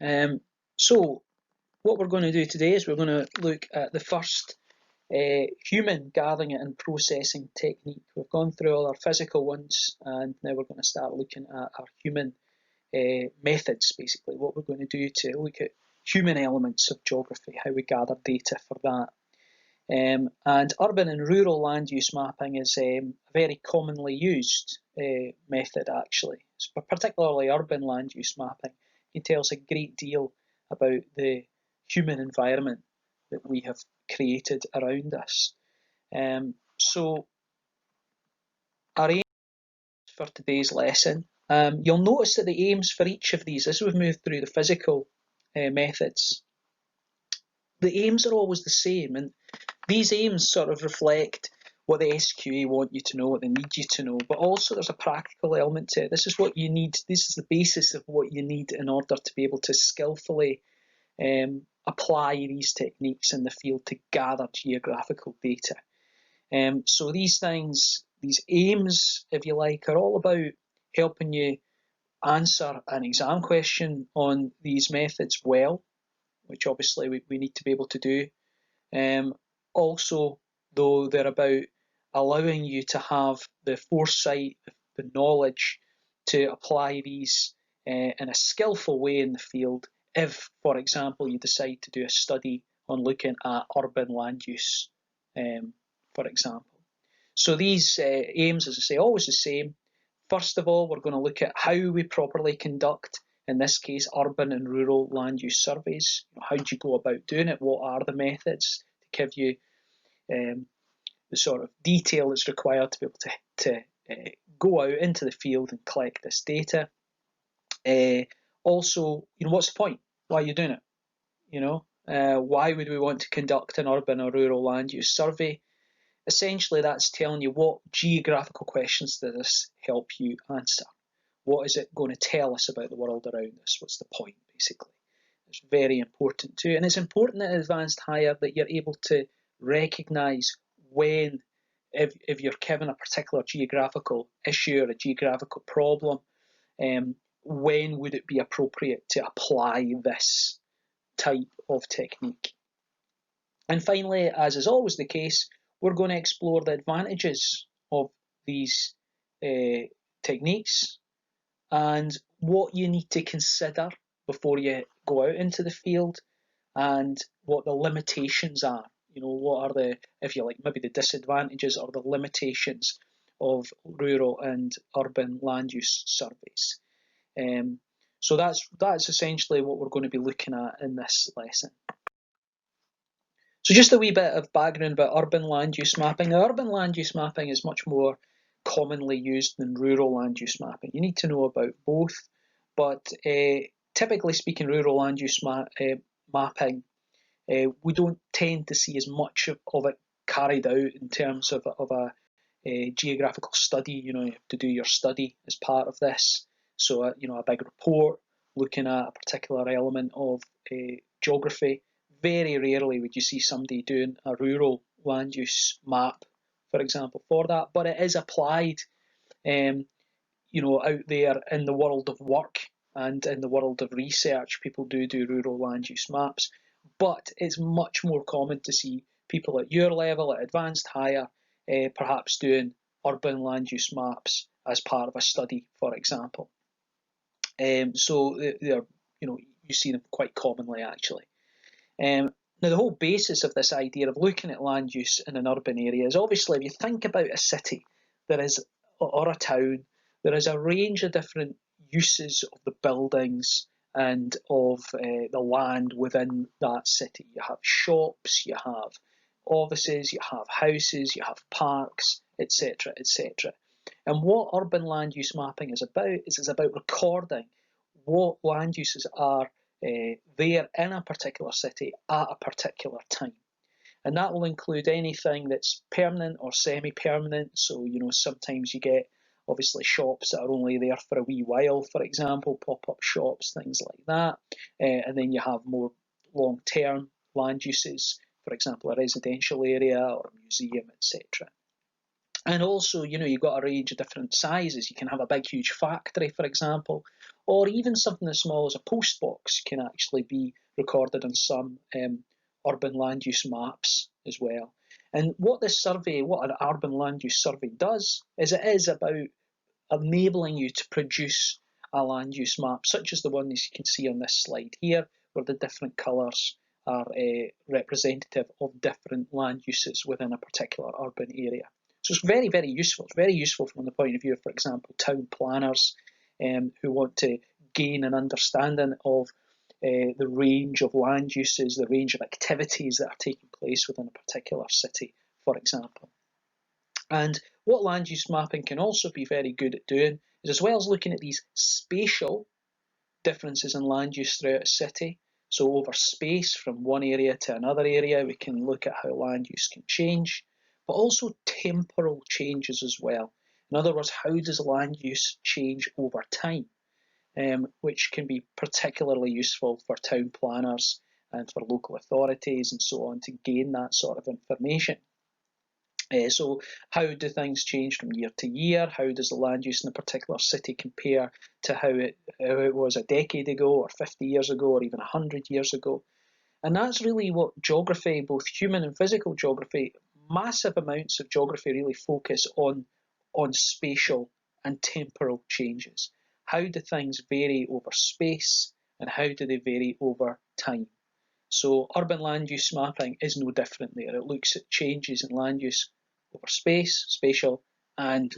So what we're going to do today is we're going to look at the first human gathering and processing technique. We've gone through all our physical ones, and now we're going to start looking at our human methods, basically, what we're going to do to look at human elements of geography, how we gather data for that. And urban and rural land use mapping is a very commonly used method, actually. Particularly urban land use mapping. It tells a great deal about the human environment that we have created around us. So our aim for today's lesson, you'll notice that the aims for each of these, as we've moved through the physical methods, the aims are always the same, and these aims sort of reflect what the SQA want you to know, what they need you to know, but also there's a practical element to it. This is what you need, this is the basis of what you need in order to be able to skillfully apply these techniques in the field to gather geographical data. So these things, these aims, if you like, are all about helping you answer an exam question on these methods well, which obviously we need to be able to do. Also, though, they're about allowing you to have the foresight, the knowledge to apply these in a skillful way in the field if, for example, you decide to do a study on looking at urban land use, for example. So these aims, as I say, always the same. First of all, we're going to look at how we properly conduct, in this case, urban and rural land use surveys. How do you go about doing it? What are the methods to give you the sort of detail that's required to be able to go out into the field and collect this data? Also, what's the point? Why are you doing it? Why would we want to conduct an urban or rural land use survey? Essentially, that's telling you what geographical questions does this help you answer. What is it going to tell us about the world around us? What's the point, basically? It's very important too. And it's important at advanced higher that you're able to recognise when, if you're given a particular geographical issue or a geographical problem, when would it be appropriate to apply this type of technique. And finally, as is always the case, we're going to explore the advantages of these techniques and what you need to consider before you go out into the field and what the limitations are. What are the, if you like, maybe the disadvantages or the limitations of rural and urban land use surveys. So that's essentially what we're going to be looking at in this lesson. So just a wee bit of background about urban land use mapping. Now, urban land use mapping is much more commonly used than rural land use mapping. You need to know about both, but typically speaking, rural land use mapping, we don't tend to see as much of it carried out in terms of a geographical study. You have to do your study as part of this. So, a big report looking at a particular element of geography. Very rarely would you see somebody doing a rural land use map, for example, for that. But it is applied, out there in the world of work and in the world of research. People do rural land use maps. But it's much more common to see people at your level, at advanced higher, perhaps doing urban land use maps as part of a study, for example. So they're, you see them quite commonly, actually. Now, the whole basis of this idea of looking at land use in an urban area is obviously, if you think about a city, or a town, there is a range of different uses of the buildings and of the land within that city. You have shops, you have offices, you have houses, you have parks, etc., etc. And what urban land use mapping is about recording what land uses are there in a particular city at a particular time. And that will include anything that's permanent or semi-permanent. So, sometimes you get obviously shops that are only there for a wee while, for example, pop-up shops, things like that. And then you have more long-term land uses, for example, a residential area or a museum, etc. And also, you've got a range of different sizes. You can have a big, huge factory, for example, or even something as small as a post box can actually be recorded on some urban land use maps as well. And what this survey, what an urban land use survey does, is it is about enabling you to produce a land use map, such as the one as you can see on this slide here, where the different colours are representative of different land uses within a particular urban area. So it's very, very useful. It's very useful from the point of view of, for example, town planners who want to gain an understanding of the range of land uses, the range of activities that are taking place within a particular city, for example. And what land use mapping can also be very good at doing is, as well as looking at these spatial differences in land use throughout a city, so over space from one area to another area, we can look at how land use can change, but also temporal changes as well. In other words, how does land use change over time, which can be particularly useful for town planners and for local authorities and so on to gain that sort of information. So how do things change from year to year? How does the land use in a particular city compare to how it was a decade ago or 50 years ago or even 100 years ago? And that's really what geography, both human and physical geography, massive amounts of geography really focus on spatial and temporal changes. How do things vary over space and how do they vary over time? So urban land use mapping is no different there. It looks at changes in land use over space, spatial, and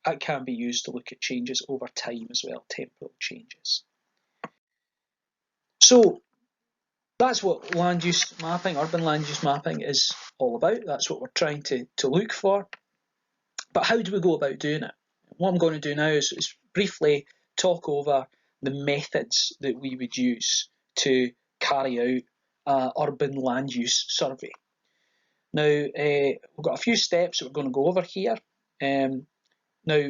it can be used to look at changes over time as well, temporal changes. So that's what land use mapping, urban land use mapping is all about. That's what we're trying to look for. But how do we go about doing it? What I'm going to do now is briefly talk over the methods that we would use to carry out an urban land use survey. Now, we've got a few steps that we're going to go over here. Now,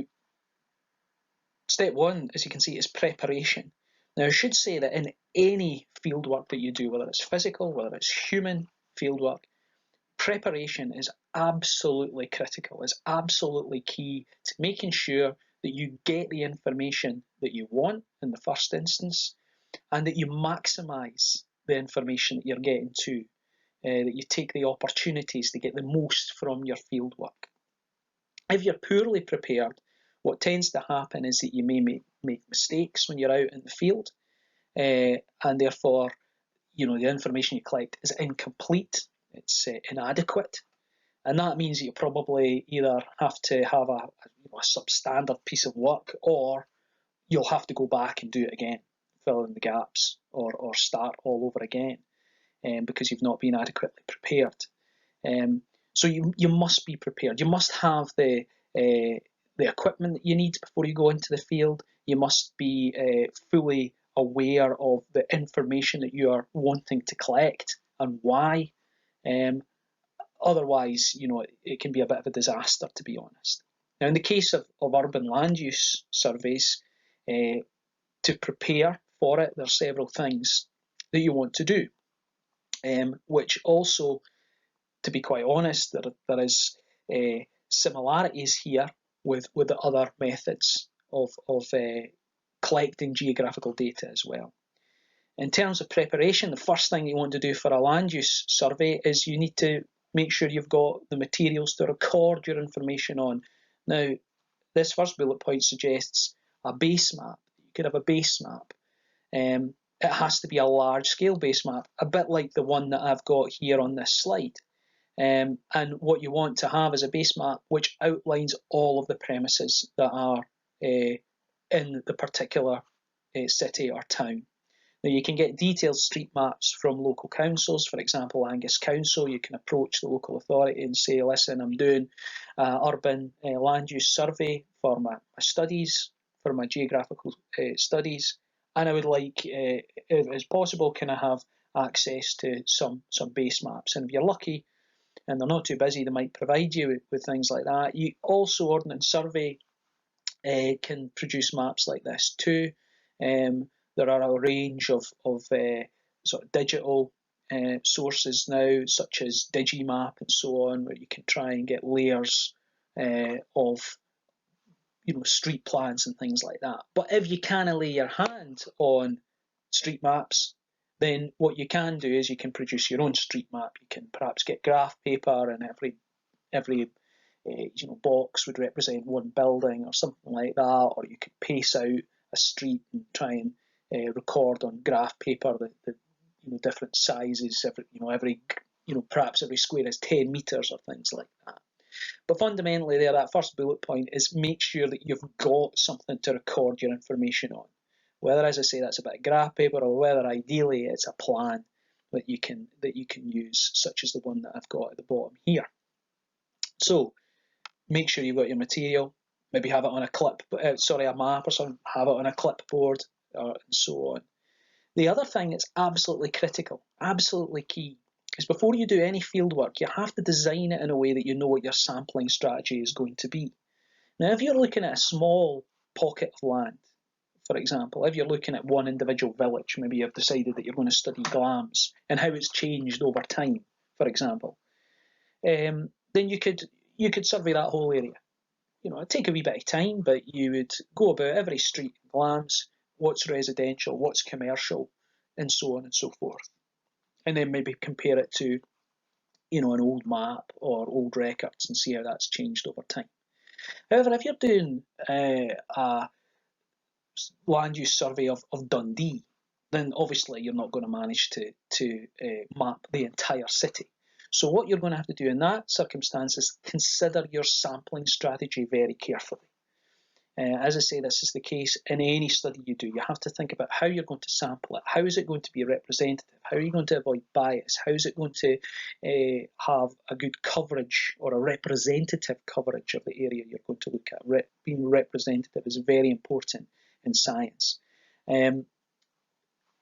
step one, as you can see, is preparation. Now, I should say that in any fieldwork that you do, whether it's physical, whether it's human fieldwork, preparation is absolutely critical, is absolutely key to making sure that you get the information that you want in the first instance, and that you maximise the information that you're getting to, that you take the opportunities to get the most from your fieldwork. If you're poorly prepared, what tends to happen is that you may make mistakes when you're out in the field, and therefore, the information you collect is incomplete, it's inadequate, and that means that you probably either have to have a substandard piece of work, or you'll have to go back and do it again, fill in the gaps, or start all over again, because you've not been adequately prepared. So you must be prepared. You must have the equipment that you need before you go into the field. You must be fully aware of the information that you are wanting to collect and why. Otherwise, it can be a bit of a disaster, to be honest. Now, in the case of urban land use surveys, to prepare for it, there are several things that you want to do, which also, to be quite honest, there is similarities here with the other methods of collecting geographical data as well. In terms of preparation, the first thing you want to do for a land use survey is you need to make sure you've got the materials to record your information on. Now, this first bullet point suggests a base map. You could have a base map. It has to be a large-scale base map, a bit like the one that I've got here on this slide. And what you want to have is a base map which outlines all of the premises that are in the particular city or town. Now, you can get detailed street maps from local councils. For example, Angus Council, you can approach the local authority and say, listen, I'm doing an urban land use survey for my studies, for my geographical studies, and I would like, if it's possible, can I have access to some base maps? And if you're lucky and they're not too busy, they might provide you with things like that. You also, Ordnance Survey can produce maps like this too. There are a range of sort of digital sources now, such as Digimap and so on, where you can try and get layers of street plans and things like that. But if you can't lay your hand on street maps, then what you can do is you can produce your own street map. You can perhaps get graph paper, and every box would represent one building or something like that, or you could pace out a street and try and record on graph paper the different sizes. Perhaps every square is 10 meters or things like that. But fundamentally there, that first bullet point is make sure that you've got something to record your information on. Whether, as I say, that's a bit of graph paper, or whether ideally it's a plan that you can use, such as the one that I've got at the bottom here. So make sure you've got your material, maybe have it on a map or something, have it on a clipboard, and so on. The other thing that's absolutely critical, absolutely key, is before you do any field work, you have to design it in a way that you know what your sampling strategy is going to be. Now, if you're looking at a small pocket of land, for example, if you're looking at one individual village, maybe you've decided that you're going to study Glamis and how it's changed over time, for example, then you could survey that whole area. It'd take a wee bit of time, but you would go about every street in Glamis, what's residential, what's commercial, and so on and so forth. And then maybe compare it to, an old map or old records and see how that's changed over time. However, if you're doing a land use survey of Dundee, then obviously you're not going to manage to map the entire city. So what you're going to have to do in that circumstance is consider your sampling strategy very carefully. As I say, this is the case in any study you do. You have to think about how you're going to sample it. How is it going to be representative? How are you going to avoid bias? How is it going to have a good coverage or a representative coverage of the area you're going to look at? Being representative is very important in science.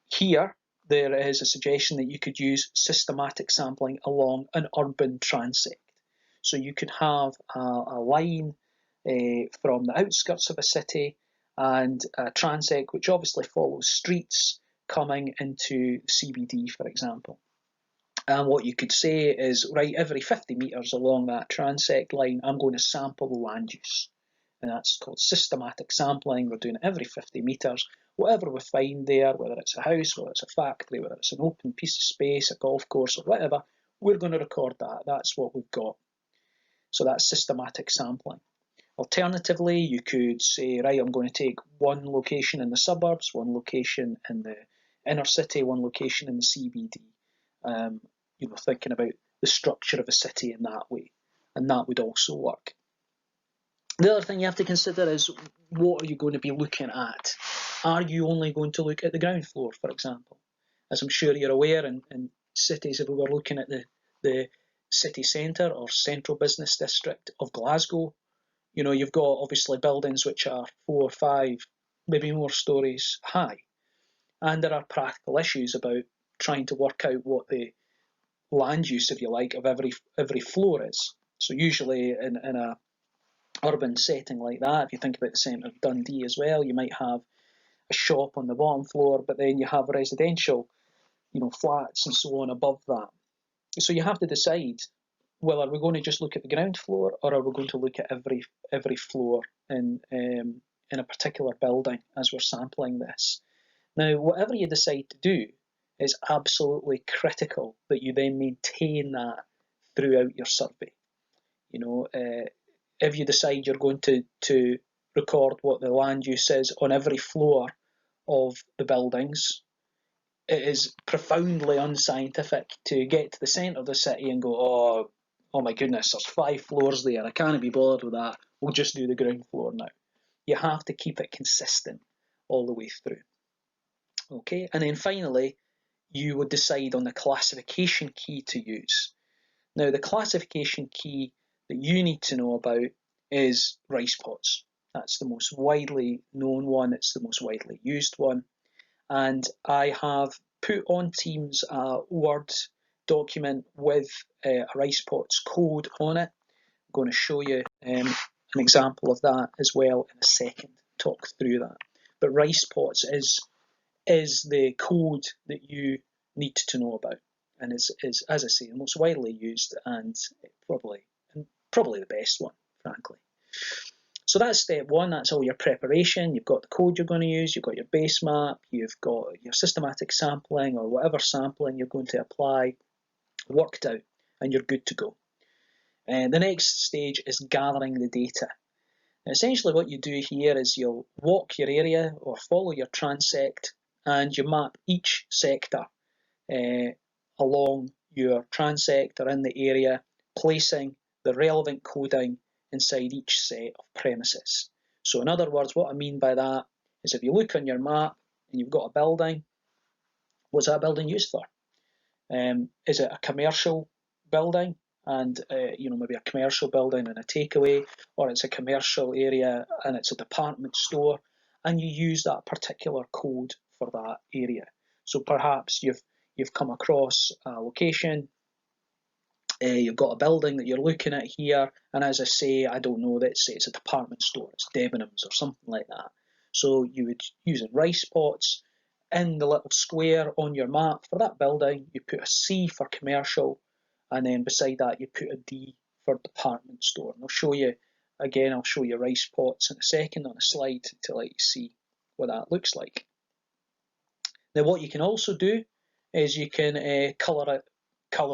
Here, there is a suggestion that you could use systematic sampling along an urban transect. So you could have a line from the outskirts of a city and a transect which obviously follows streets coming into CBD, for example. And what you could say is, right, every 50 metres along that transect line, I'm going to sample the land use. And that's called systematic sampling. We're doing it every 50 metres. Whatever we find there, whether it's a house, whether it's a factory, whether it's an open piece of space, a golf course, or whatever, we're going to record that. That's what we've got. So that's systematic sampling. Alternatively, you could say, right, I'm going to take one location in the suburbs, one location in the inner city, one location in the CBD, thinking about the structure of a city in that way. And that would also work. The other thing you have to consider is, what are you going to be looking at? Are you only going to look at the ground floor, for example? As I'm sure you're aware, in cities, if we were looking at the city centre or central business district of Glasgow, you've got obviously buildings which are 4 or 5, maybe more stories high. And there are practical issues about trying to work out what the land use, if you like, of every floor is. So usually in a urban setting like that, if you think about the centre of Dundee as well, you might have a shop on the bottom floor, but then you have residential, flats and so on above that. So you have to decide, well, are we going to just look at the ground floor, or are we going to look at every floor in a particular building as we're sampling this? Now, whatever you decide to do is absolutely critical that you then maintain that throughout your survey. If you decide you're going to record what the land use is on every floor of the buildings, it is profoundly unscientific to get to the centre of the city and go, oh my goodness, there's 5 floors there, I can't be bothered with that, we'll just do the ground floor now. You have to keep it consistent all the way through. Okay, and then finally, you would decide on the classification key to use. Now, the classification key that you need to know about is rice pots. That's the most widely known one, it's the most widely used one. And I have put on Teams a Word document with a rice pots code on it. I'm going to show you an example of that as well in a second, talk through that. But rice pots is the code that you need to know about, and is as I say, the most widely used and probably the best one, frankly. So that's step one. That's all your preparation. You've got the code you're going to use, you've got your base map, you've got your systematic sampling or whatever sampling you're going to apply worked out, and you're good to go. The next stage is gathering the data. Now, essentially what you do here is you'll walk your area or follow your transect, and you map each sector along your transect or in the area, placing the relevant coding inside each set of premises. So in other words, what I mean by that is if you look on your map and you've got a building, what's that building used for? Is it a commercial building and maybe a commercial building and a takeaway, or it's a commercial area and it's a department store, and you use that particular code for that area. So perhaps you've come across a location, you've got a building that you're looking at here, and as I say, I don't know, let's say it's a department store, it's Debenhams or something like that. So you would use rice pots. In the little square on your map for that building, you put a C for commercial, and then beside that you put a D for department store. And I'll show you rice pots in a second on a slide to let you see what that looks like. Now what you can also do is you can colour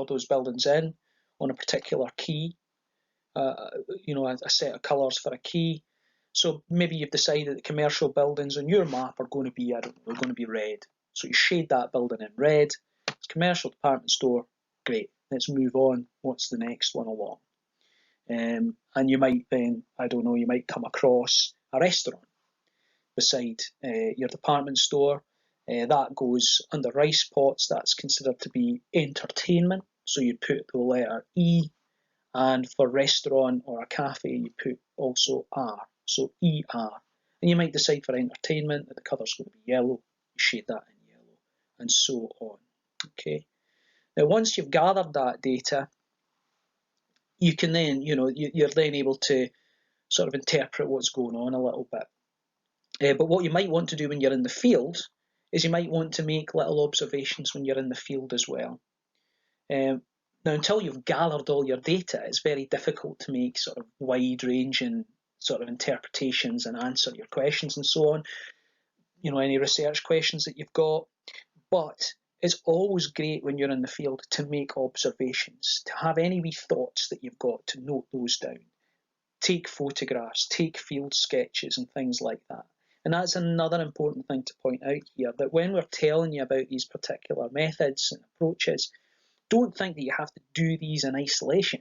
those buildings in on a particular key, a set of colours for a key. So maybe you've decided that commercial buildings on your map are going to be, they're going to be red. So you shade that building in red. It's commercial department store. Great. Let's move on. What's the next one along? And you might then, you might come across a restaurant beside your department store. That goes under rice pots. That's considered to be entertainment. So you put the letter E. And for restaurant or a cafe, you put also R. So ER. And you might decide for entertainment that the colour's going to be yellow, you shade that in yellow, and so on. Okay. Now, once you've gathered that data, you can then, you're then able to sort of interpret what's going on a little bit. But what you might want to do when you're in the field is you might want to make little observations when you're in the field as well. Now, until you've gathered all your data, it's very difficult to make sort of wide-ranging sort of interpretations and answer your questions and so on, any research questions that you've got. But it's always great when you're in the field to make observations, to have any wee thoughts that you've got, to note those down. Take photographs, take field sketches and things like that. And that's another important thing to point out here, that when we're telling you about these particular methods and approaches, don't think that you have to do these in isolation.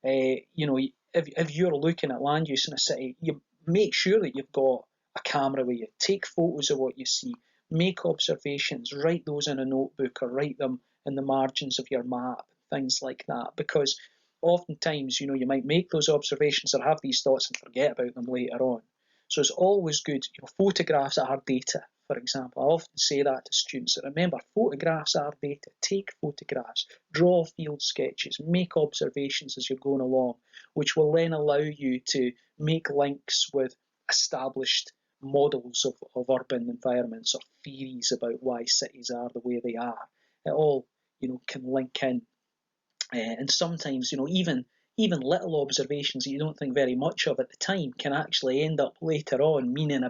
If you're looking at land use in a city, you make sure that you've got a camera with you. Take photos of what you see. Make observations. Write those in a notebook or write them in the margins of your map, things like that. Because oftentimes, you might make those observations or have these thoughts and forget about them later on. So it's always good. Photographs are data, for example. I often say that to students, that remember, photographs are data. Take photographs, draw field sketches, make observations as you're going along, which will then allow you to make links with established models of urban environments or theories about why cities are the way they are. It all, can link in. And sometimes, even little observations that you don't think very much of at the time can actually end up later on meaning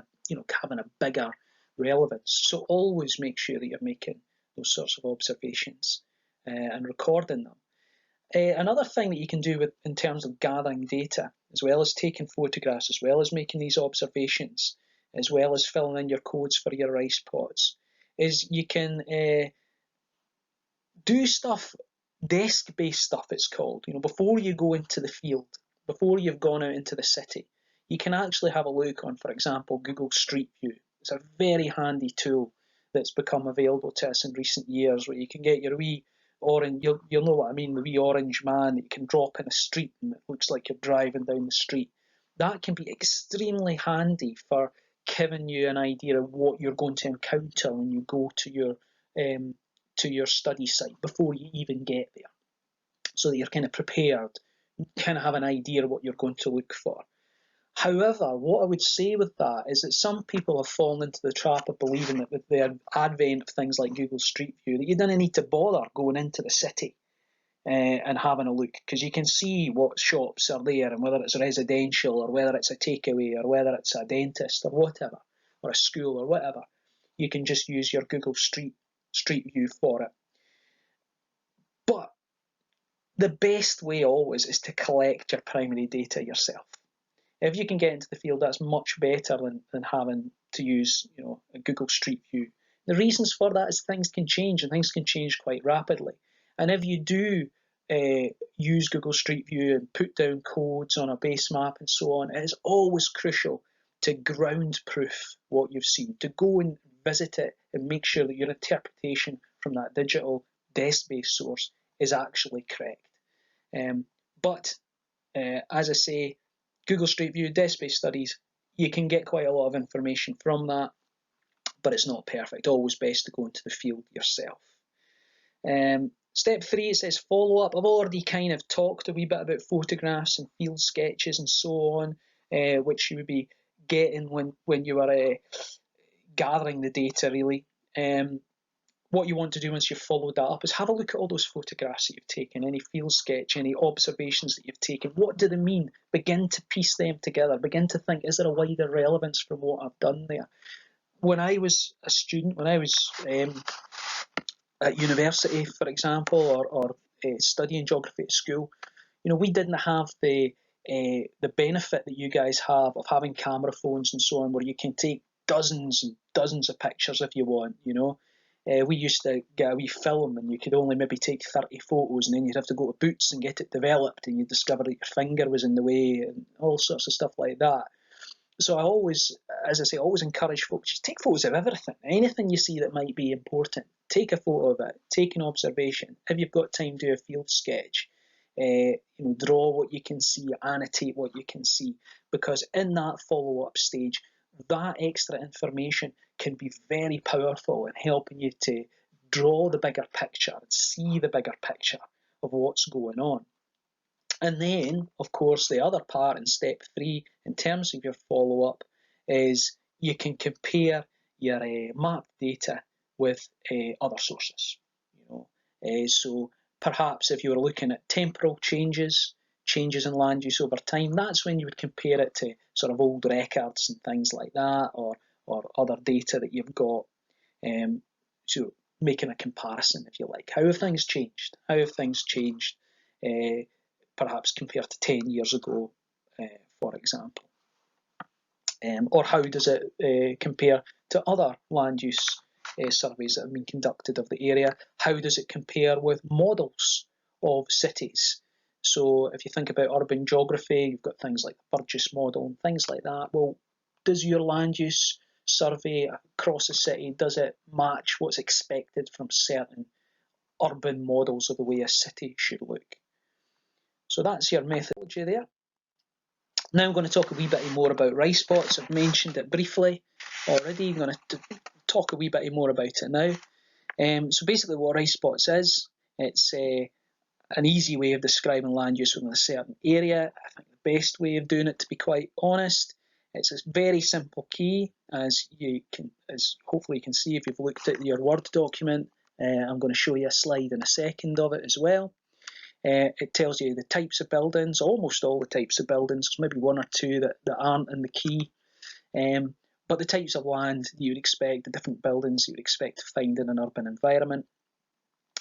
having a bigger relevance. So always make sure that you're making those sorts of observations and recording them. Another thing that you can do in terms of gathering data, as well as taking photographs, as well as making these observations, as well as filling in your codes for your rice pots, is you can do stuff, desk-based stuff it's called. Before you go into the field, before you've gone out into the city, you can actually have a look on, for example, Google Street View. It's a very handy tool that's become available to us in recent years, where you can get your wee orange, you'll know what I mean, the wee orange man that you can drop in the street and it looks like you're driving down the street. That can be extremely handy for giving you an idea of what you're going to encounter when you go to your study site before you even get there, so that you're kind of prepared, kind of have an idea of what you're going to look for. However, what I would say with that is that some people have fallen into the trap of believing that with the advent of things like Google Street View, that you didn't need to bother going into the city. and having a look, because you can see what shops are there and whether it's residential or whether it's a takeaway or whether it's a dentist or whatever, or a school or whatever. You can just use your Google Street View for it. But the best way always is to collect your primary data yourself. If you can get into the field, that's much better than having to use, a Google Street View. The reasons for that is things can change, and things can change quite rapidly. And if you do use Google Street View and put down codes on a base map and so on, it is always crucial to ground proof what you've seen, to go and visit it and make sure that your interpretation from that digital desk-based source is actually correct. But as I say, Google Street View, desk-based studies, you can get quite a lot of information from that, but it's not perfect. Always best to go into the field yourself. Step 3, it says follow-up. I've already kind of talked a wee bit about photographs and field sketches and so on, which you would be getting when you are gathering the data, really. What you want to do once you've followed that up is have a look at all those photographs that you've taken, any field sketch, any observations that you've taken. What do they mean? Begin to piece them together. Begin to think, is there a wider relevance from what I've done there? When I was a student, when I was at university, for example, or studying geography at school, we didn't have the benefit that you guys have of having camera phones and so on, where you can take dozens and dozens of pictures if you want, we used to get a wee film and you could only maybe take 30 photos, and then you'd have to go to Boots and get it developed, and you'd discover that your finger was in the way and all sorts of stuff like that. So I always, as I say, always encourage folks, just take photos of everything. Anything you see that might be important, take a photo of it, take an observation. If you've got time, do a field sketch. Draw what you can see, annotate what you can see, because in that follow-up stage, that extra information can be very powerful in helping you to draw the bigger picture and see the bigger picture of what's going on. And then, of course, the other part in step 3, in terms of your follow-up, is you can compare your mapped data with other sources. So perhaps if you were looking at temporal changes in land use over time, that's when you would compare it to sort of old records and things like that, or other data that you've got. So making a comparison, if you like. How have things changed? Perhaps compared to 10 years ago, for example. Or how does it compare to other land use surveys that have been conducted of the area? How does it compare with models of cities? So if you think about urban geography, you've got things like the Burgess model and things like that. Well, does your land use survey across a city, does it match what's expected from certain urban models of the way a city should look? So that's your methodology there. Now I'm going to talk a wee bit more about rice spots. I've mentioned it briefly already. I'm going to talk a wee bit more about it now. So basically what rice spots is, it's an easy way of describing land use within a certain area. I think the best way of doing it, to be quite honest, it's a very simple key, as hopefully you can see if you've looked at your Word document. I'm going to show you a slide in a second of it as well. It tells you the types of buildings, almost all the types of buildings. There's maybe one or two that aren't in the key. But the types of land you would expect, the different buildings you would expect to find in an urban environment.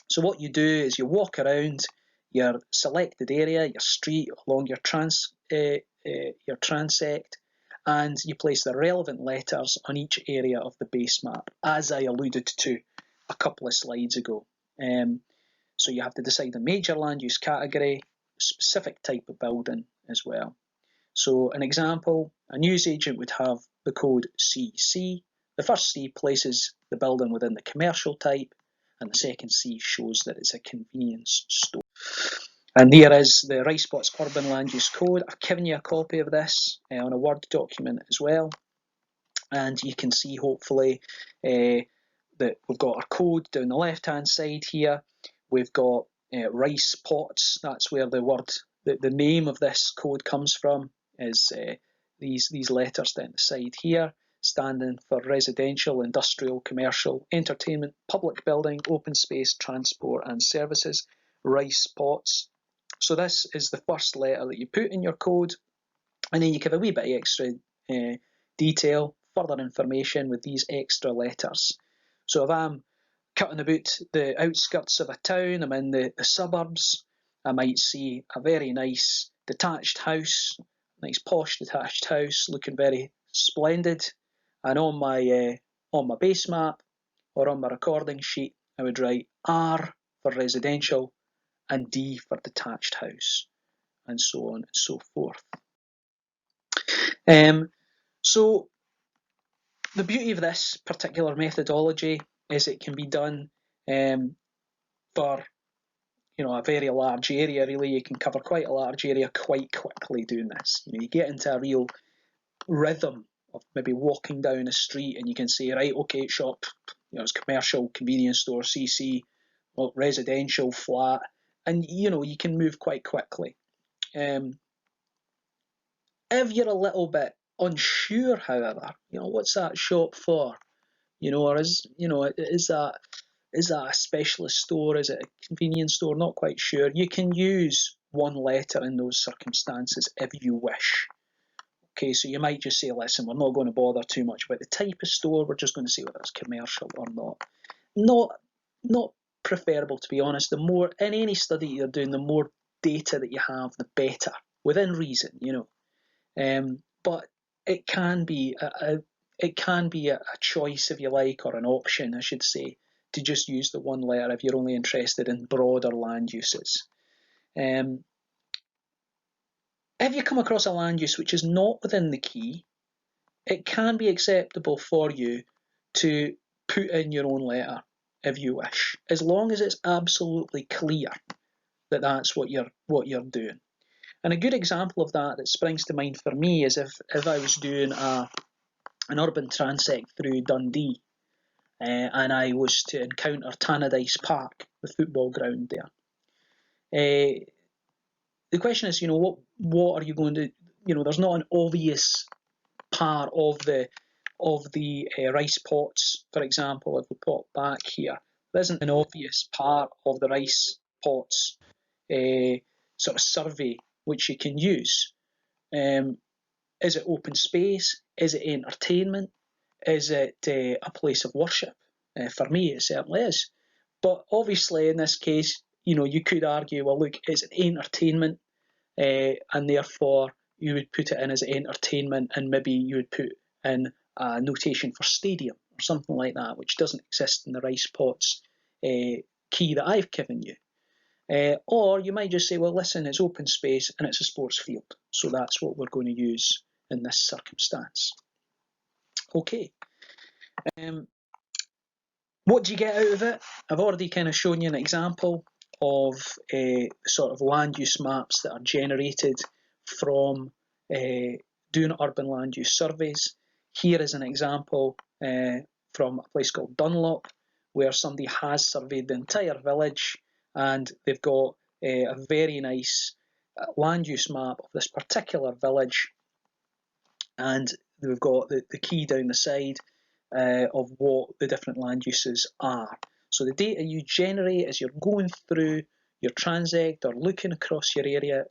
So what you do is you walk around your selected area, your street, along your transect, and you place the relevant letters on each area of the base map, as I alluded to a couple of slides ago. So you have to decide a major land use category, specific type of building as well. So an example, a newsagent would have the code CC. The first C places the building within the commercial type, and the second C shows that it's a convenience store. And there is the Rice Spots Urban Land Use Code. I've given you a copy of this on a Word document as well. And you can see, hopefully, that we've got our code down the left-hand side here. We've got rice pots. That's where the name of this code comes from, is these letters down the side here, standing for residential, industrial, commercial, entertainment, public building, open space, transport and services. rice pots. So this is the first letter that you put in your code, and then you give a wee bit of extra detail, further information with these extra letters. So if I'm cutting about the outskirts of a town, I'm in the suburbs, I might see a very nice detached house, nice posh detached house, looking very splendid. And on my base map or on my recording sheet, I would write R for residential and D for detached house, and so on and so forth. So the beauty of this particular methodology is it can be done for a very large area. Really, you can cover quite a large area quite quickly doing this. You get into a real rhythm of maybe walking down a street, and you can say, right, okay, shop, it's commercial, convenience store, CC, well, residential, flat, and you can move quite quickly. If you're a little bit unsure, however, what's that shop for? Or is that a specialist store? Is it a convenience store? Not quite sure. You can use one letter in those circumstances if you wish. Okay, so you might just say, listen, we're not going to bother too much about the type of store. We're just going to say whether it's commercial or not. Not preferable, to be honest. The more, in any study you're doing, the more data that you have, the better, within reason, But it can be a choice, if you like, or an option, I should say, to just use the one letter if you're only interested in broader land uses. If you come across a land use which is not within the key, it can be acceptable for you to put in your own letter if you wish, as long as it's absolutely clear that that's what you're doing. And a good example of that springs to mind for me is if I was doing an urban transect through Dundee, and I was to encounter Tannadice Park, the football ground there. The question is, what are you going to, there's not an obvious part of the rice pots, for example. If we pop back here, there isn't an obvious part of the rice pots sort of survey which you can use. Is it open space? Is it entertainment? Is it a place of worship? For me, it certainly is. But obviously, in this case, you could argue, well, look, it's entertainment, and therefore you would put it in as entertainment, and maybe you would put in a notation for stadium or something like that, which doesn't exist in the rice pots key that I've given you. Or you might just say, well, listen, it's open space and it's a sports field, so that's what we're going to use in this circumstance. Okay. What do you get out of it? I've already kind of shown you an example of sort of land use maps that are generated from doing urban land use surveys. Here is an example from a place called Dunlop, where somebody has surveyed the entire village, and they've got a very nice land use map of this particular village, and we've got the key down the side of what the different land uses are. So the data you generate as you're going through your transect or looking across your area,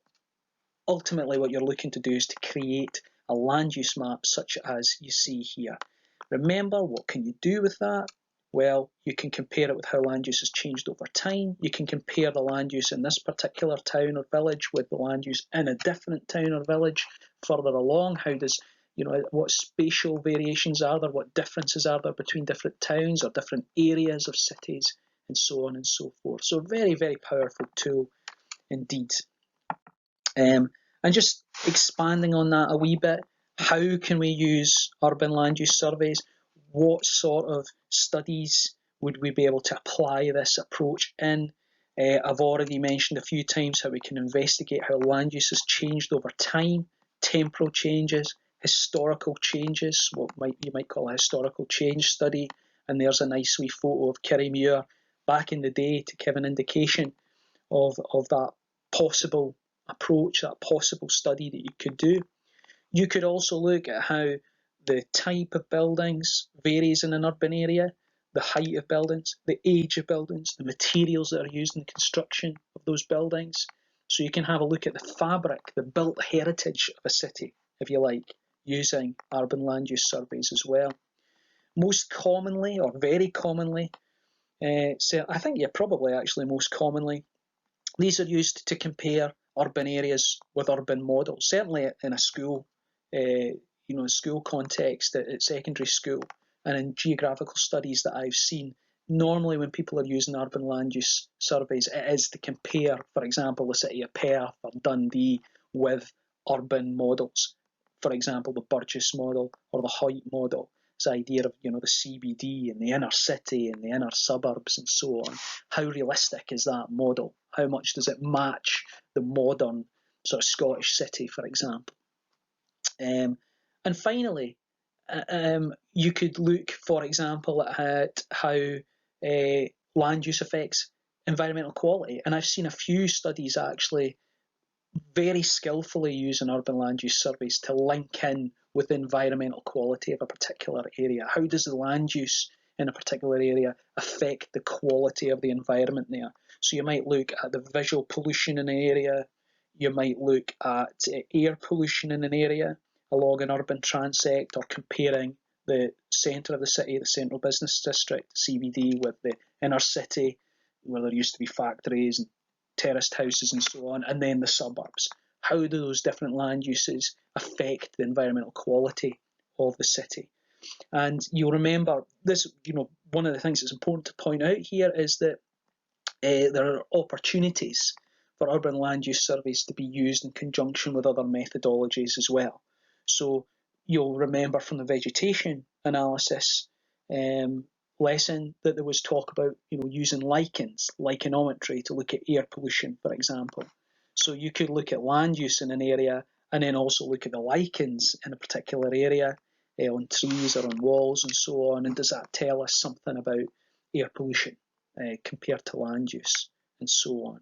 ultimately what you're looking to do is to create a land use map such as you see here. Remember, what can you do with that? Well, you can compare it with how land use has changed over time. You can compare the land use in this particular town or village with the land use in a different town or village further along. How does, what spatial variations are there? What differences are there between different towns or different areas of cities, and so on and so forth. So very, very powerful tool indeed. And just expanding on that a wee bit, how can we use urban land use surveys? What sort of studies would we be able to apply this approach in? I've already mentioned a few times how we can investigate how land use has changed over time, temporal changes, historical changes, what you might call a historical change study. And there's a nice wee photo of Kirriemuir back in the day to give an indication of that possible approach, that possible study that you could do. You could also look at how the type of buildings varies in an urban area. the height of buildings, the age of buildings, the materials that are used in the construction of those buildings. So you can have a look at the fabric, the built heritage of a city, if you like, using urban land use surveys as well. Most commonly, or very commonly, so I think, yeah, probably actually most commonly, these are used to compare urban areas with urban models, certainly in a school, school context, at secondary school, and in geographical studies that I've seen. Normally when people are using urban land use surveys, it is to compare, for example, the city of Perth or Dundee with urban models. For example, the Burgess model or the Hoyt model. This idea of, the CBD and the inner city and the inner suburbs and so on. How realistic is that model? How much does it match the modern sort of Scottish city, for example? And finally, you could look, for example, at how land use affects environmental quality. And I've seen a few studies actually very skillfully using urban land use surveys to link in with the environmental quality of a particular area. How does the land use in a particular area affect the quality of the environment there? So you might look at the visual pollution in an area, you might look at air pollution in an area along an urban transect, or comparing the centre of the city, the central business district, CBD, with the inner city, where there used to be factories and terraced houses and so on, and then the suburbs. How do those different land uses affect the environmental quality of the city? And you'll remember this, one of the things that's important to point out here is that there are opportunities for urban land use surveys to be used in conjunction with other methodologies as well. So you'll remember from the vegetation analysis lesson that there was talk about, using lichens, lichenometry, to look at air pollution, for example. So you could look at land use in an area and then also look at the lichens in a particular area, on trees or on walls and so on, and does that tell us something about air pollution compared to land use and so on.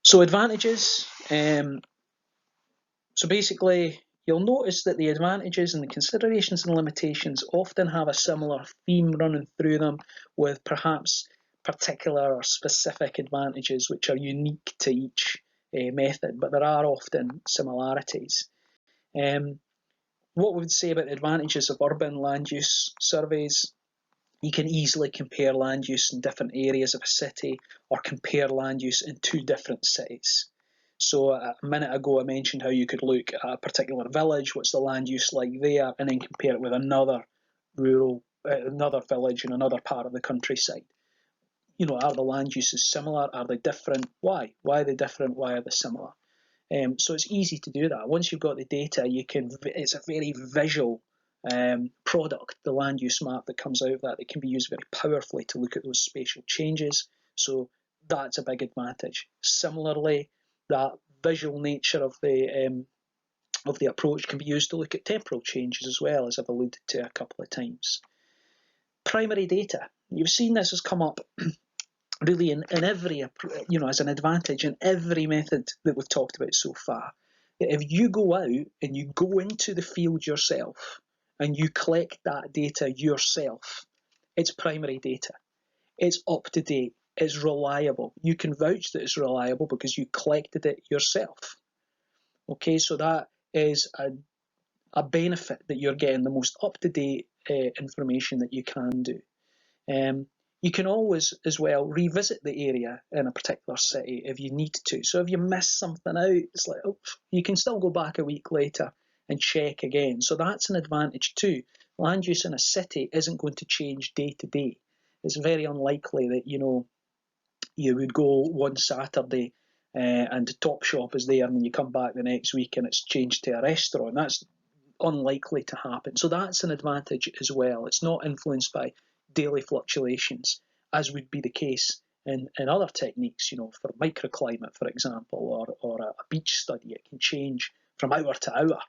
So advantages. So basically, you'll notice that the advantages and the considerations and limitations often have a similar theme running through them, with perhaps particular or specific advantages which are unique to each method, but there are often similarities. What we would say about the advantages of urban land use surveys: you can easily compare land use in different areas of a city, or compare land use in two different cities. So a minute ago I mentioned how you could look at a particular village, what's the land use like there, and then compare it with another village in another part of the countryside. Are the land uses similar? Are they different? Why? Why are they different? Why are they similar? So it's easy to do that. Once you've got the data, it's a very visual product, the land use map that comes out of that can be used very powerfully to look at those spatial changes. So that's a big advantage. Similarly, that visual nature of the approach can be used to look at temporal changes as well, as I've alluded to a couple of times. Primary data. You've seen this has come up really in every, as an advantage in every method that we've talked about so far. If you go out and you go into the field yourself and you collect that data yourself, it's primary data. It's up to date. It's reliable. You can vouch that it's reliable because you collected it yourself. Okay, so that is a benefit, that you're getting the most up-to-date information that you can do. You can always, as well, revisit the area in a particular city if you need to. So if you miss something out, it's like, you can still go back a week later and check again. So that's an advantage too. Land use in a city isn't going to change day to day. It's very unlikely that, you would go one Saturday and the Topshop is there, and then you come back the next week and it's changed to a restaurant. That's unlikely to happen. So that's an advantage as well. It's not influenced by daily fluctuations, as would be the case in other techniques, for microclimate, for example, or a beach study. It can change from hour to hour.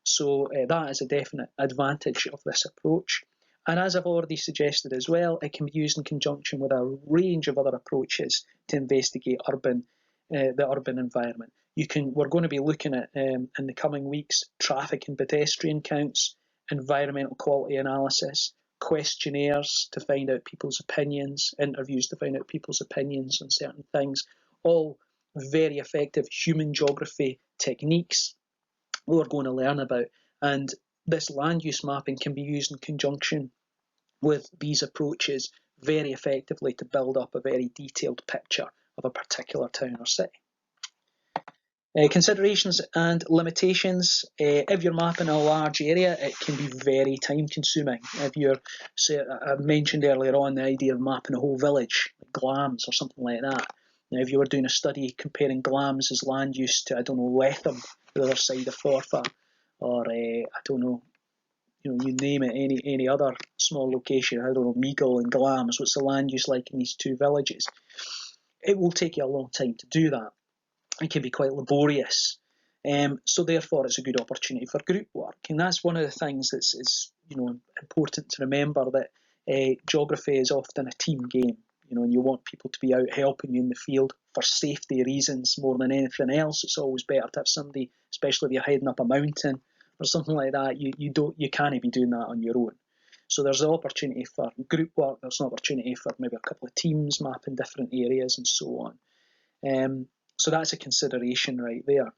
So that is a definite advantage of this approach. And as I've already suggested as well, it can be used in conjunction with a range of other approaches to investigate the urban environment. We're going to be looking at, in the coming weeks, traffic and pedestrian counts, environmental quality analysis, questionnaires to find out people's opinions, interviews to find out people's opinions on certain things, all very effective human geography techniques we're going to learn about. And this land use mapping can be used in conjunction with these approaches very effectively to build up a very detailed picture of a particular town or city. Considerations and limitations. If you're mapping a large area, it can be very time consuming. If you're, say, I mentioned earlier on the idea of mapping a whole village, like Glamis or something like that. Now, if you were doing a study comparing Glamis' land use to, I don't know, Letham, the other side of Forfar, or I don't know, you name it, any other small location, I don't know, Meagle and Glamis, what's the land use like in these two villages? It will take you a long time to do that. It can be quite laborious. So therefore it's a good opportunity for group work. And that's one of the things that's important to remember, that geography is often a team game, and you want people to be out helping you in the field for safety reasons more than anything else. It's always better to have somebody, especially if you're heading up a mountain or something like that, you can't be doing that on your own. So there's an opportunity for group work, there's an opportunity for maybe a couple of teams mapping different areas and so on. So that's a consideration right there.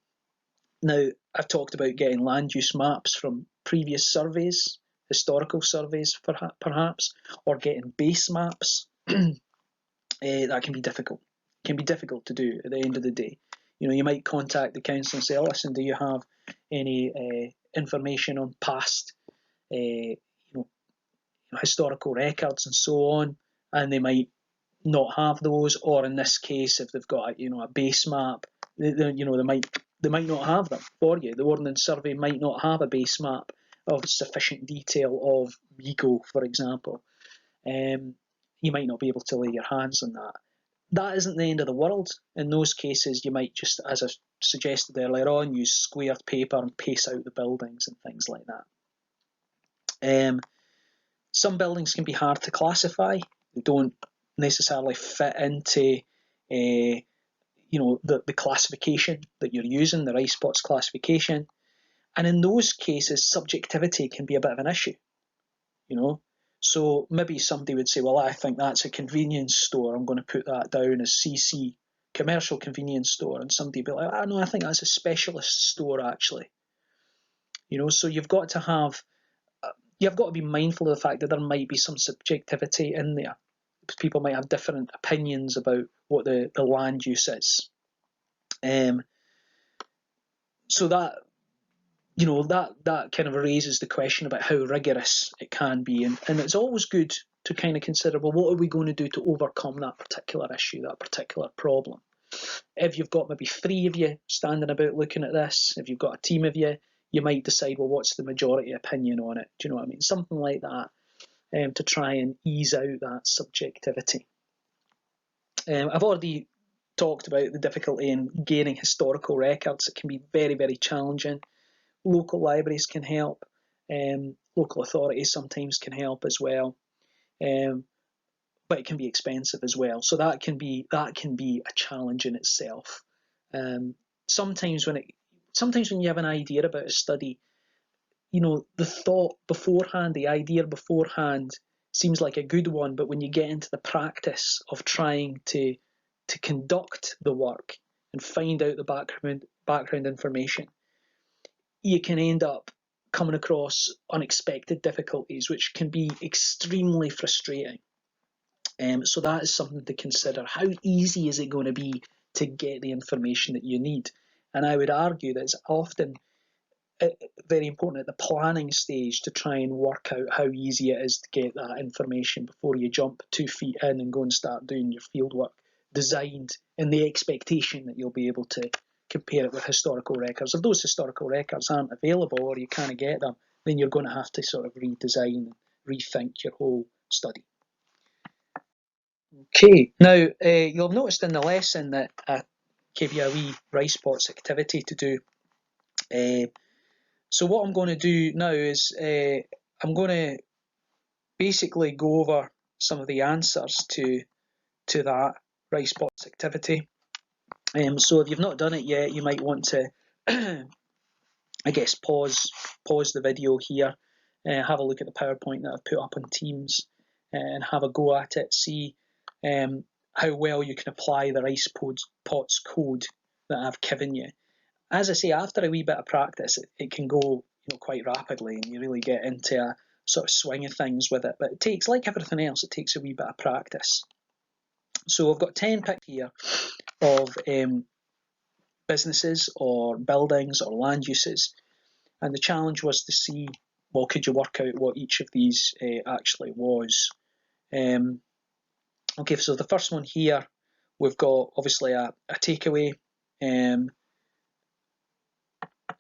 Now, I've talked about getting land use maps from previous surveys, historical surveys perhaps, or getting base maps. That can be difficult. It can be difficult to do at the end of the day. You might contact the council and say, listen, do you have any information on past historical records and so on? And they might not have those, or in this case, if they've got a base map, they might not have them for you. The Ordnance Survey might not have a base map of sufficient detail of Vigo, for example. You might not be able to lay your hands on that. That isn't the end of the world. In those cases, you might just, as I suggested earlier on, use squared paper and pace out the buildings and things like that. Some buildings can be hard to classify. They don't necessarily fit into the classification that you're using, the RISPOTS classification. And in those cases, subjectivity can be a bit of an issue. So maybe somebody would say, well, I think that's a convenience store, I'm going to put that down as CC, commercial convenience store. And somebody would be like, no, I think that's a specialist store actually. So you've got to be mindful of the fact that there might be some subjectivity in there. People might have different opinions about what the land use is. So that kind of raises the question about how rigorous it can be. And it's always good to kind of consider, well, what are we going to do to overcome that particular issue, that particular problem? If you've got maybe 3 of you standing about looking at this, if you've got a team of you, you might decide, well, what's the majority opinion on it? Do you know what I mean? Something like that. To try and ease out that subjectivity. I've already talked about the difficulty in gaining historical records. It can be very, very challenging. Local libraries can help. Local authorities sometimes can help as well. But it can be expensive as well. So that can be a challenge in itself. Sometimes when you have an idea about a study, the thought beforehand, the idea beforehand seems like a good one, but when you get into the practice of trying to conduct the work and find out the background information, you can end up coming across unexpected difficulties, which can be extremely frustrating. So that is something to consider. How easy is it going to be to get the information that you need? And I would argue that it's often very important at the planning stage to try and work out how easy it is to get that information before you jump 2 feet in and go and start doing your fieldwork, designed in the expectation that you'll be able to compare it with historical records. If those historical records aren't available or you can't get them, then you're going to have to sort of redesign and rethink your whole study. Okay, now you'll have noticed in the lesson that I gave you a wee RISPOTS activity to do. So what I'm going to do now is I'm going to basically go over some of the answers to that RISPOTS activity. So if you've not done it yet, you might want to, I guess, pause the video here have a look at the PowerPoint that I've put up on Teams and have a go at it, see how well you can apply the RicePots code that I've given you. As I say, after a wee bit of practice, it can go quite rapidly, and you really get into a sort of swing of things with it. But it takes, like everything else, it takes a wee bit of practice. So I've got 10 picked here of businesses or buildings or land uses, and the challenge was to see, well, could you work out what each of these actually was? Okay, so the first one here, we've got obviously a takeaway. In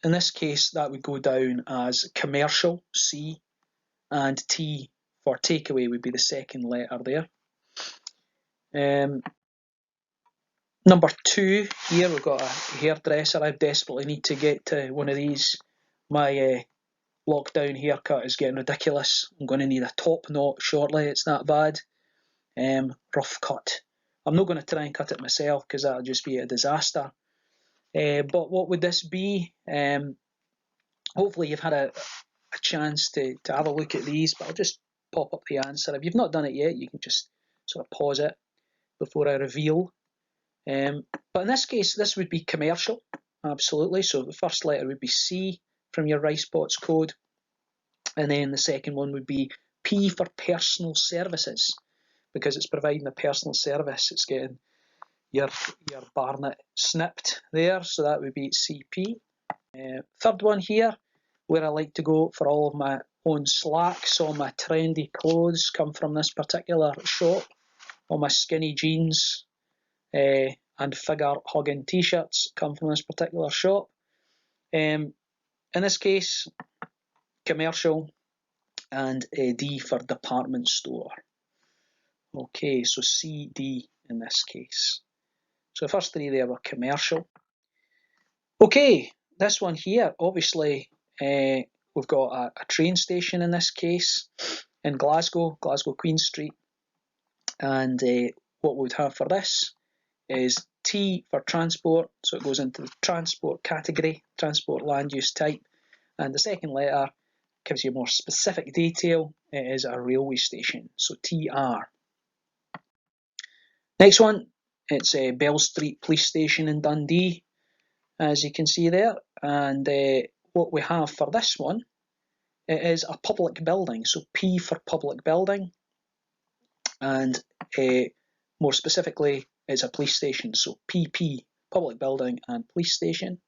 this case, that would go down as commercial, C, and T for takeaway would be the second letter there. Number 2 here, we've got a hairdresser. I desperately need to get to one of these. My lockdown haircut is getting ridiculous. I'm going to need a top knot shortly. It's that bad. Rough cut. I'm not going to try and cut it myself because that'll just be a disaster. But what would this be? Hopefully you've had a chance to have a look at these, but I'll just pop up the answer. If you've not done it yet, you can just sort of pause it before I reveal. But in this case, this would be commercial, absolutely. So the first letter would be C from your RicePots code, and then the second one would be P for personal services, because it's providing a personal service. It's getting your Barnet snipped there, so that would be CP. Third one here, where I like to go for all of my own slacks, all my trendy clothes come from this particular shop, all my skinny jeans and figure-hugging t-shirts come from this particular shop. In this case, commercial, and D for department store. Okay, so C, D in this case. So the first three there were commercial. Okay, this one here, obviously, we've got a train station in this case in Glasgow Queen Street. And what we would have for this is T for transport, so it goes into the transport category, transport land use type. And the second letter gives you more specific detail. It is a railway station, so TR. Next one, it's Bell Street Police Station in Dundee, as you can see there. And what we have for this one, it is a public building, so P for public building. And more specifically, it's a police station, so PP, public building and police station.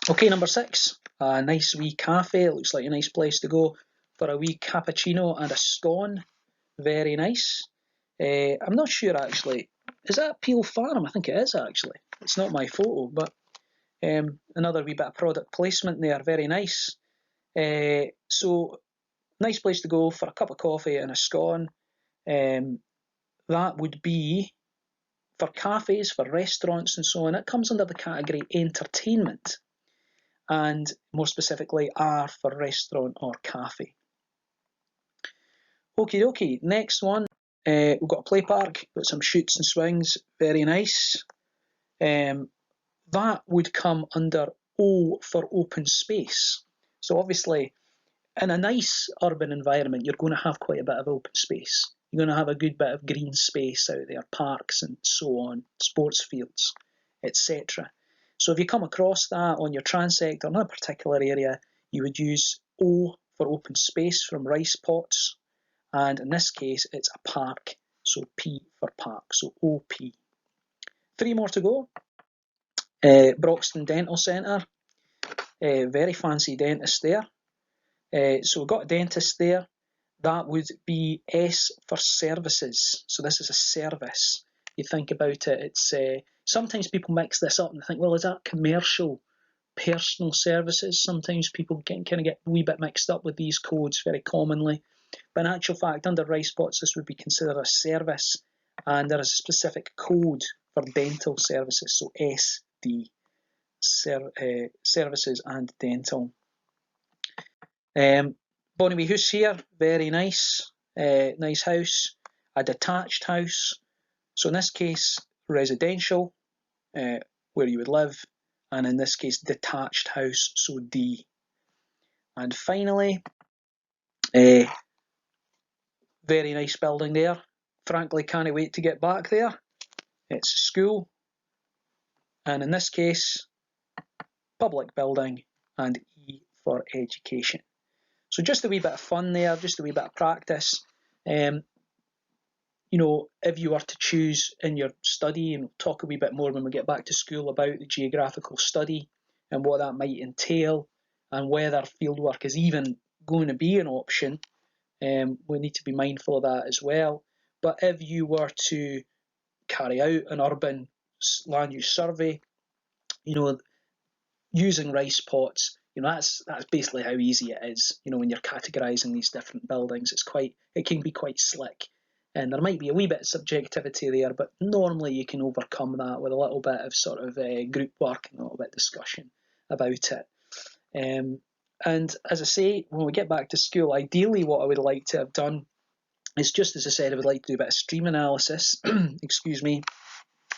Okay, number 6, a nice wee cafe. It looks like a nice place to go for a wee cappuccino and a scone. Very nice. I'm not sure actually. Is that Peel Farm? I think it is actually. It's not my photo, but another wee bit of product placement there. Very nice. So, nice place to go for a cup of coffee and a scone. That would be for cafes, for restaurants and so on. It comes under the category entertainment, and more specifically R for restaurant or cafe. Okie dokie, next one, we've got a play park, got some shoots and swings, very nice. That would come under O for open space. So obviously, in a nice urban environment, you're going to have quite a bit of open space. You're going to have a good bit of green space out there, parks and so on, sports fields, etc. So if you come across that on your transect or in a particular area, you would use O for open space from RicePots, and in this case it's a park, so P for park, so OP. 3 more to go. Broxton Dental Centre, very fancy dentist there. So we've got a dentist there. That would be S for services. So this is a service. You think about it, it's sometimes people mix this up and think, well, is that commercial, personal services? Sometimes people kind of get a wee bit mixed up with these codes very commonly. But in actual fact, under RicePots, this would be considered a service, and there is a specific code for dental services, so SD, services and dental. Bonnywee House here, very nice, nice house, a detached house. So in this case, residential, where you would live, and in this case, detached house, so D. And finally, very nice building there. Frankly, can't wait to get back there. It's a school, and in this case, public building, and E for education. So just a wee bit of fun there, just a wee bit of practice. You know, if you were to choose in your study, and we'll talk a wee bit more when we get back to school about the geographical study and what that might entail, and whether fieldwork is even going to be an option, we need to be mindful of that as well. But if you were to carry out an urban land use survey, you know, using rice pots, you know, that's basically how easy it is. You know, when you're categorising these different buildings, it can be quite slick. And there might be a wee bit of subjectivity there, but normally you can overcome that with a little bit of sort of group work and a little bit of discussion about it. And as I say, when we get back to school, ideally what I would like to have done is, just as I said, I would like to do a bit of stream analysis, excuse me,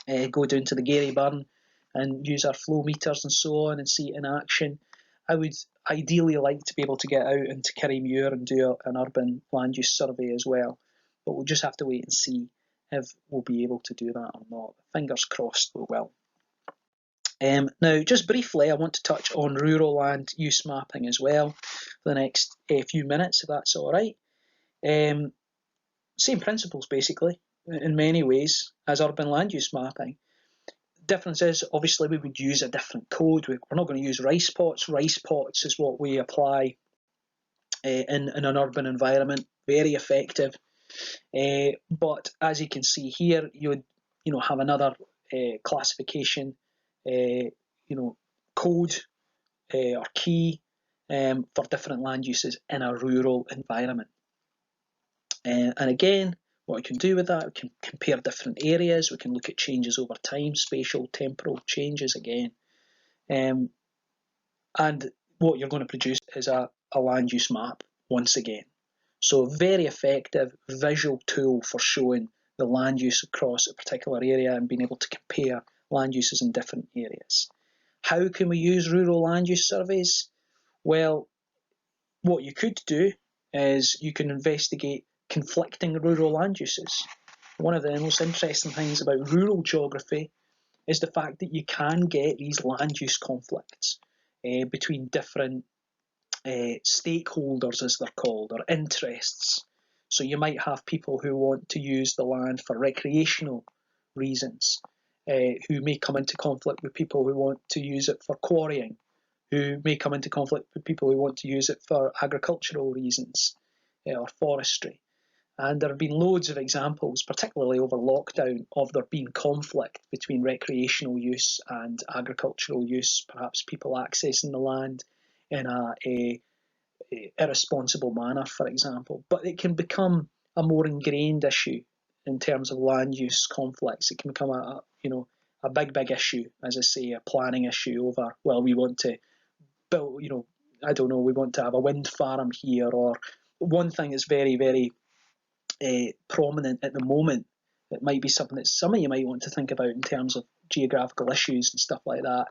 go down to the Gary Burn and use our flow meters and so on and see it in action. I would ideally like to be able to get out into Kirriemuir and do an urban land use survey as well, but we'll just have to wait and see if we'll be able to do that or not. Fingers crossed we will. Now, just briefly, I want to touch on rural land use mapping as well for the next few minutes, if that's all right. Same principles, basically, in many ways, as urban land use mapping. Difference is, obviously, we would use a different code. We're not going to use rice pots. Rice pots is what we apply in an urban environment. Very effective. But as you can see here, you would, have another classification, code or key for different land uses in a rural environment. And again, what we can do with that, we can compare different areas, we can look at changes over time, spatial, temporal changes again. And what you're going to produce is a land use map once again. So very effective visual tool for showing the land use across a particular area and being able to compare land uses in different areas. How can we use rural land use surveys? Well, what you could do is you can investigate conflicting rural land uses. One of the most interesting things about rural geography is the fact that you can get these land use conflicts between different stakeholders, as they're called, or interests. So you might have people who want to use the land for recreational reasons, who may come into conflict with people who want to use it for quarrying, who may come into conflict with people who want to use it for agricultural reasons or forestry. And there have been loads of examples, particularly over lockdown, of there being conflict between recreational use and agricultural use, perhaps people accessing the land in a irresponsible manner, for example. But it can become a more ingrained issue in terms of land use conflicts. It can become a big issue, as I say, a planning issue over, well, we want to build, we want to have a wind farm here, or one thing that's very, very prominent at the moment, it might be something that some of you might want to think about in terms of geographical issues and stuff like that,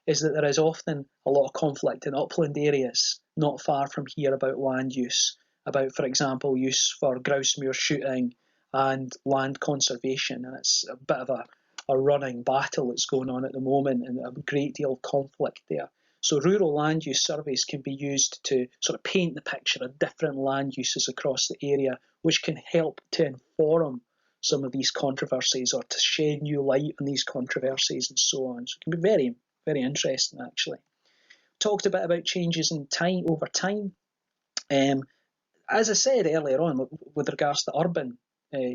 is that there is often a lot of conflict in upland areas not far from here about land use, about, for example, use for grouse moor shooting and land conservation, and it's a bit of a running battle that's going on at the moment, and a great deal of conflict there. So rural land use surveys can be used to sort of paint the picture of different land uses across the area, which can help to inform some of these controversies or to shed new light on these controversies and so on. So it can be very, very interesting, actually. Talked a bit about changes in time over time. As I said earlier on, with regards to urban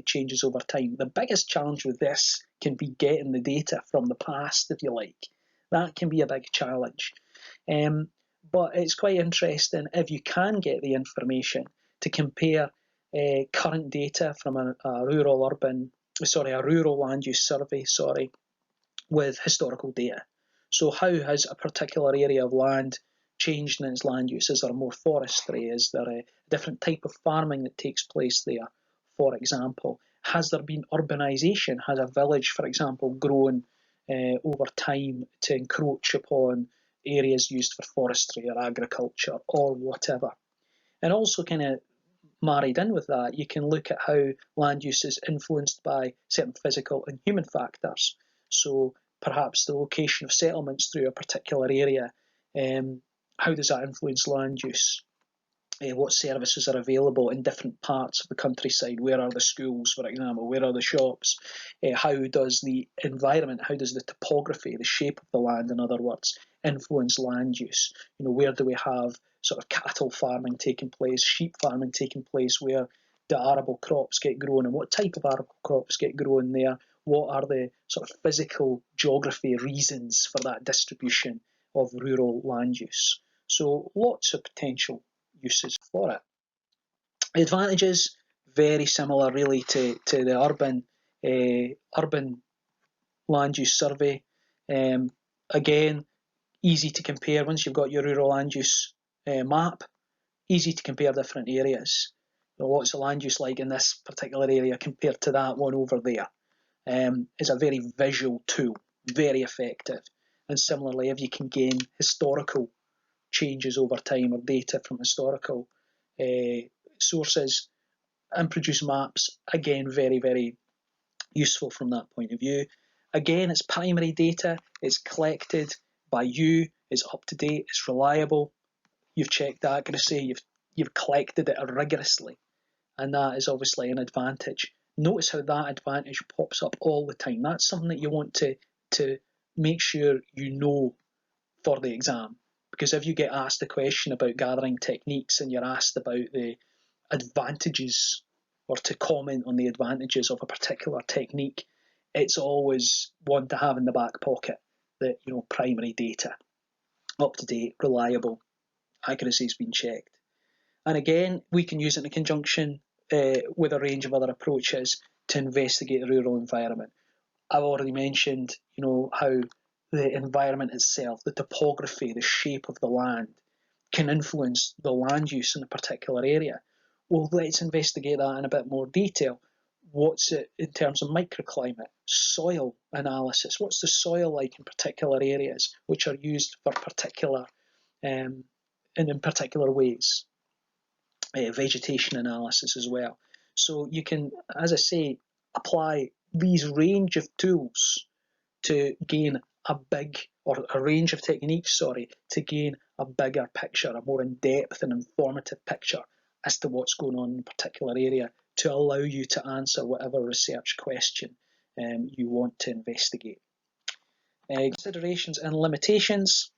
changes over time, the biggest challenge with this can be getting the data from the past, if you like. That can be a big challenge. But it's quite interesting if you can get the information to compare current data from a rural land use survey, with historical data. So how has a particular area of land changed in its land use? Is there more forestry? Is there a different type of farming that takes place there, for example? Has there been urbanisation? Has a village, for example, grown over time to encroach upon areas used for forestry or agriculture or whatever. And also kind of married in with that, you can look at how land use is influenced by certain physical and human factors. So perhaps the location of settlements through a particular area, how does that influence land use? What services are available in different parts of the countryside? Where are the schools, for example? Where are the shops? How does the environment, how does the topography, the shape of the land, in other words, influence land use? Where do we have sort of cattle farming taking place, sheep farming taking place? Where do arable crops get grown, and what type of arable crops get grown there? What are the sort of physical geography reasons for that distribution of rural land use? So lots of potential uses for it. The advantages, very similar really to the urban land use survey. Again, easy to compare once you've got your rural land use map, easy to compare different areas. What's the land use like in this particular area compared to that one over there? It's a very visual tool, very effective. And similarly, if you can gain historical changes over time or data from historical sources and produce maps, again, very, very useful from that point of view. Again, it's primary data, it's collected by you, it's up to date, it's reliable, you've checked accuracy, you've collected it rigorously, and that is obviously an advantage. Notice how that advantage pops up all the time. That's something that you want to make sure you know for the exam. Because if you get asked a question about gathering techniques and you're asked about the advantages or to comment on the advantages of a particular technique, it's always one to have in the back pocket that, primary data, up to date, reliable, accuracy has been checked. And again, we can use it in conjunction with a range of other approaches to investigate the rural environment. I've already mentioned, how the environment itself, the topography, the shape of the land can influence the land use in a particular area. Well, let's investigate that in a bit more detail. What's it in terms of microclimate, soil analysis? What's the soil like in particular areas which are used for particular and in particular ways? Vegetation analysis as well. So you can, as I say, apply these range of tools to gain a range of techniques, to gain a bigger picture, a more in-depth and informative picture as to what's going on in a particular area to allow you to answer whatever research question you want to investigate. Considerations and limitations.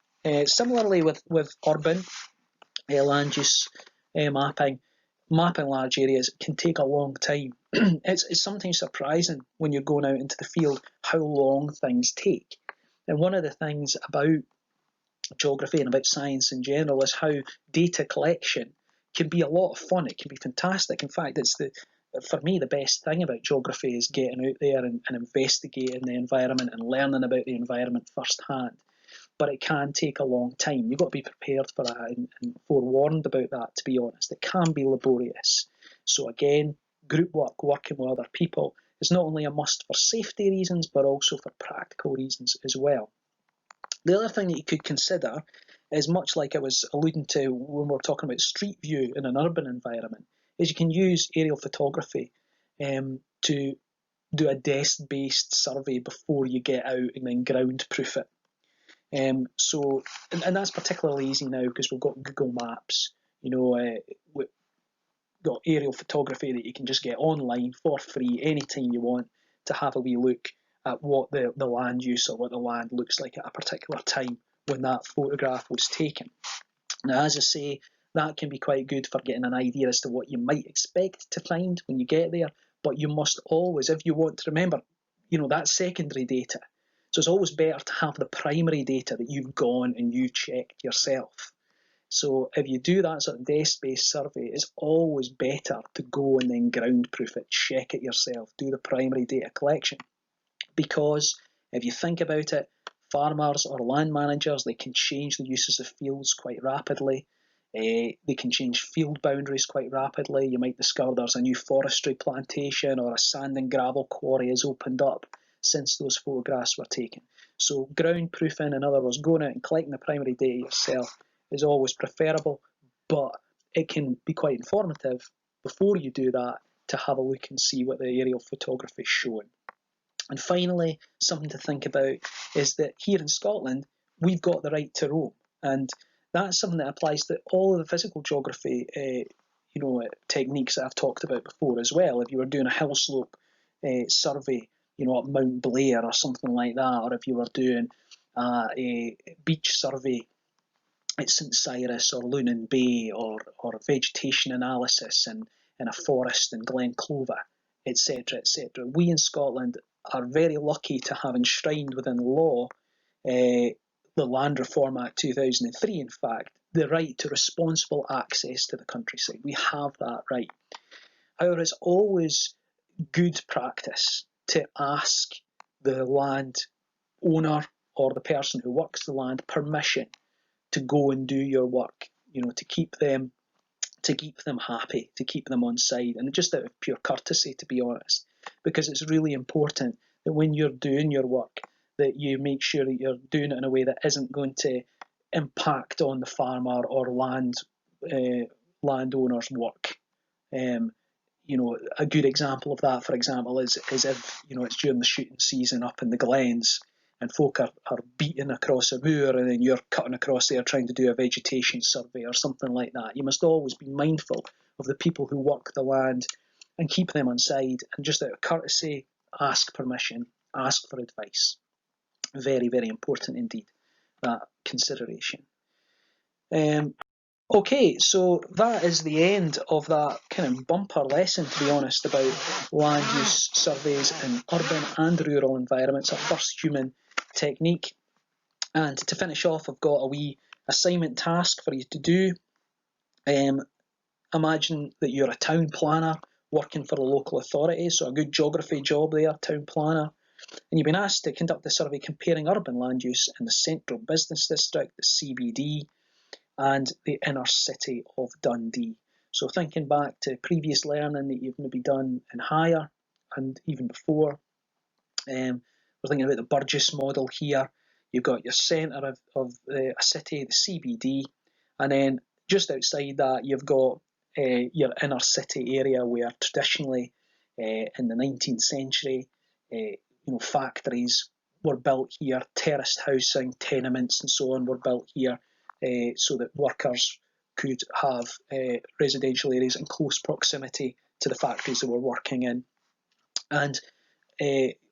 Similarly with urban land use mapping large areas can take a long time. It's sometimes surprising when you're going out into the field how long things take. And one of the things about geography and about science in general is how data collection can be a lot of fun. It can be fantastic. In fact, for me, the best thing about geography is getting out there and investigating the environment and learning about the environment firsthand. But it can take a long time. You've got to be prepared for that and forewarned about that, to be honest. It can be laborious. So again, group work, working with other people, is not only a must for safety reasons, but also for practical reasons as well. The other thing that you could consider is, much like I was alluding to when we were talking about street view in an urban environment, is you can use aerial photography to do a desk-based survey before you get out and then ground-proof it. And that's particularly easy now because we've got Google Maps. We've got aerial photography that you can just get online for free anytime you want to have a wee look at what the land use or what the land looks like at a particular time when that photograph was taken. Now, as I say, that can be quite good for getting an idea as to what you might expect to find when you get there, but you must always, if you want to remember, that's secondary data. So it's always better to have the primary data that you've gone and you checked yourself. So if you do that sort of desk-based survey, it's always better to go and then ground-proof it, check it yourself, do the primary data collection. Because if you think about it, farmers or land managers, they can change the uses of fields quite rapidly. They can change field boundaries quite rapidly. You might discover there's a new forestry plantation or a sand and gravel quarry has opened up since those photographs were taken. So ground proofing, in other words, going out and collecting the primary data yourself, is always preferable, but it can be quite informative before you do that to have a look and see what the aerial photography is showing. And finally, something to think about is that here in Scotland, we've got the right to roam, and that's something that applies to all of the physical geography techniques that I've talked about before as well. If you were doing a hill slope survey, up Mount Blair or something like that, or if you were doing a beach survey at St Cyrus or Lunan Bay, or vegetation analysis in a forest in Glen Clover, etc., etc. We in Scotland are very lucky to have enshrined within law, the Land Reform Act 2003, in fact, the right to responsible access to the countryside. We have that right. However, it's always good practice to ask the land owner or the person who works the land permission to go and do your work, to keep them happy, to keep them on side, and just out of pure courtesy, to be honest, because it's really important that when you're doing your work, that you make sure that you're doing it in a way that isn't going to impact on the farmer or landowner's work. A good example of that, for example, is if it's during the shooting season up in the glens, and folk are beating across a moor, and then you're cutting across there trying to do a vegetation survey or something like that. You must always be mindful of the people who work the land and keep them on side, and just out of courtesy, ask permission, ask for advice. Very, very important indeed, that consideration. Okay, so that is the end of that kind of bumper lesson, to be honest, about land use surveys in urban and rural environments, our first human technique. And to finish off, I've got a wee assignment task for you to do. Imagine that you're a town planner working for a local authority, so a good geography job there, town planner. And you've been asked to conduct a survey comparing urban land use in the Central Business District, the CBD, and the inner city of Dundee. So thinking back to previous learning that you've maybe done in higher and even before, we're thinking about the Burgess model here. You've got your centre of a city, the CBD, and then just outside that you've got your inner city area, where traditionally in the 19th century, factories were built here, terraced housing, tenements and so on were built here, so that workers could have residential areas in close proximity to the factories they were working in. And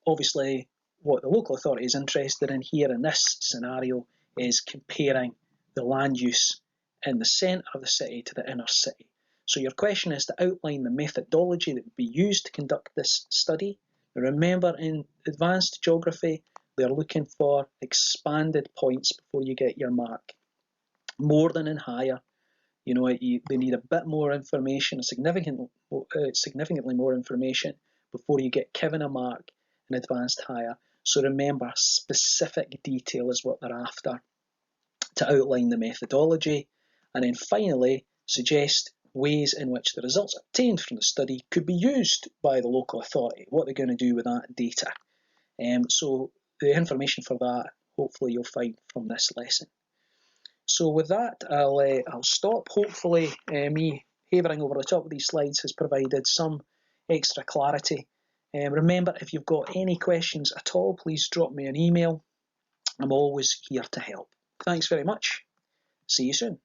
obviously what the local authority is interested in here in this scenario is comparing the land use in the centre of the city to the inner city. So your question is to outline the methodology that would be used to conduct this study. Remember, in advanced geography, they're looking for expanded points before you get your mark. More than in higher. They need a bit more information, significantly more information before you get given a mark in advanced higher. So remember, specific detail is what they're after, to outline the methodology, and then finally suggest ways in which the results obtained from the study could be used by the local authority, what they're going to do with that data. So the information for that, hopefully you'll find from this lesson. So with that, I'll stop. Hopefully me havering over the top of these slides has provided some extra clarity. Remember, if you've got any questions at all, please drop me an email. I'm always here to help. Thanks very much. See you soon.